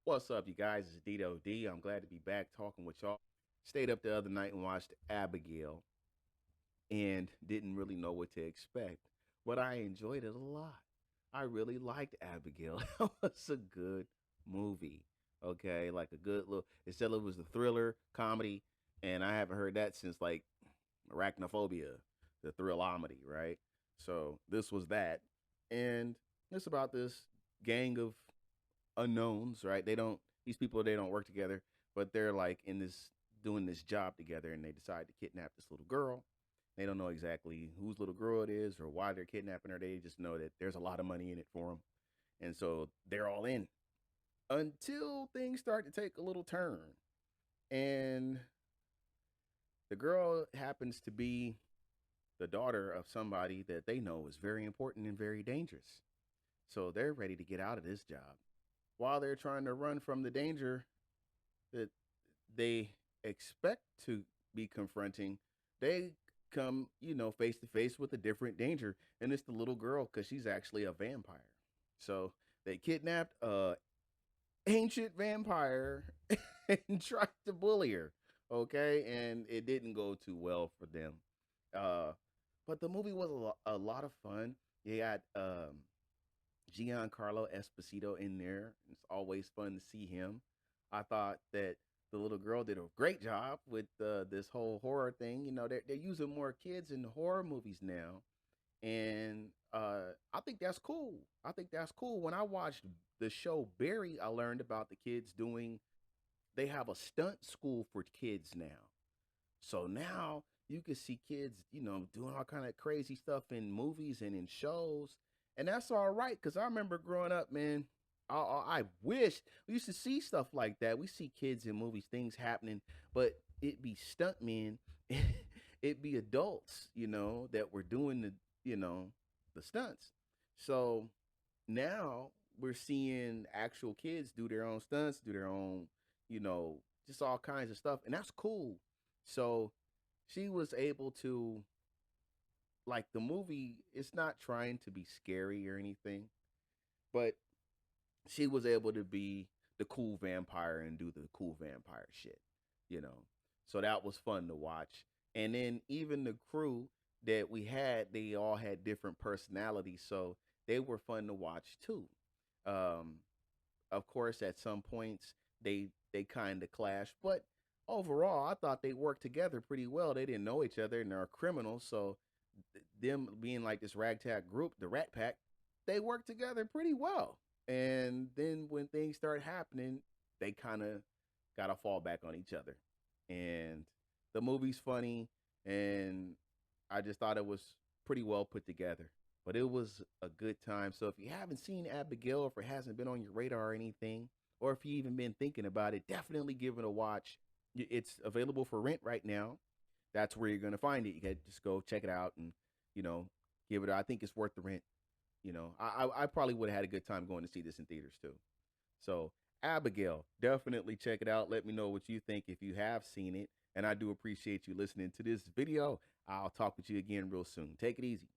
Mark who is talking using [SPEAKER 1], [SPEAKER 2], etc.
[SPEAKER 1] What's up, you guys? It's Didodi. I'm glad to be back talking with y'all. Stayed up the other night and watched Abigail and didn't really know what to expect, but I enjoyed it a lot. I really liked Abigail. It was a good movie. Okay, like a good little. Instead, it was a thriller comedy, and I haven't heard that since like Arachnophobia, the thrillomedy, right? So this was that, and it's about this gang of unknowns, right? These people they don't work together, but they're like in this doing this job together, and they decide to kidnap this little girl. They don't know exactly whose little girl it is or why they're kidnapping her. They just know that there's a lot of money in it for them, and so they're all in until things start to take a little turn. And the girl happens to be the daughter of somebody that they know is very important and very dangerous. So they're ready to get out of this job while they're trying to run from the danger that they expect to be confronting. They come, face to face with a different danger, and it's the little girl because she's actually a vampire. So they kidnapped a ancient vampire and tried to bully her. Okay, and it didn't go too well for them. Uh, but the movie was a lot of fun. You got Giancarlo Esposito in there. It's always fun to see him. I thought that the little girl did a great job with this whole horror thing. They're using more kids in horror movies now, and I think that's cool. I think that's cool. When I watched the show Barry, I learned about the kids doing. They have a stunt school for kids now, so now you can see kids, doing all kind of crazy stuff in movies and in shows, and that's all right. Cause I remember growing up, man. I wish we used to see stuff like that. We see kids in movies, things happening, but it be stuntmen, it be adults, that were doing the stunts. So now we're seeing actual kids do their own stunts, do their own, you know, just all kinds of stuff, and that's cool. So she was able to like the movie. It's not trying to be scary or anything, but she was able to be the cool vampire and do the cool vampire shit, you know. So that was fun to watch. And then even the crew that we had, they all had different personalities, so they were fun to watch too. Um, of course, at some points they kind of clashed, but overall, I thought they worked together pretty well. They didn't know each other, and they're criminals, so them being like this ragtag group, the Rat Pack, they worked together pretty well. And then when things start happening, they kind of got to fall back on each other. And the movie's funny, and I just thought it was pretty well put together. But it was a good time. So if you haven't seen Abigail, if it hasn't been on your radar or anything, or if you even been thinking about it, definitely give it a watch. It's available for rent right now. That's where you're gonna find it. You can just go check it out and you know give it. I think it's worth the rent. I probably would have had a good time going to see this in theaters too. So Abigail, definitely check it out. Let me know what you think if you have seen it. And I do appreciate you listening to this video. I'll talk with you again real soon. Take it easy.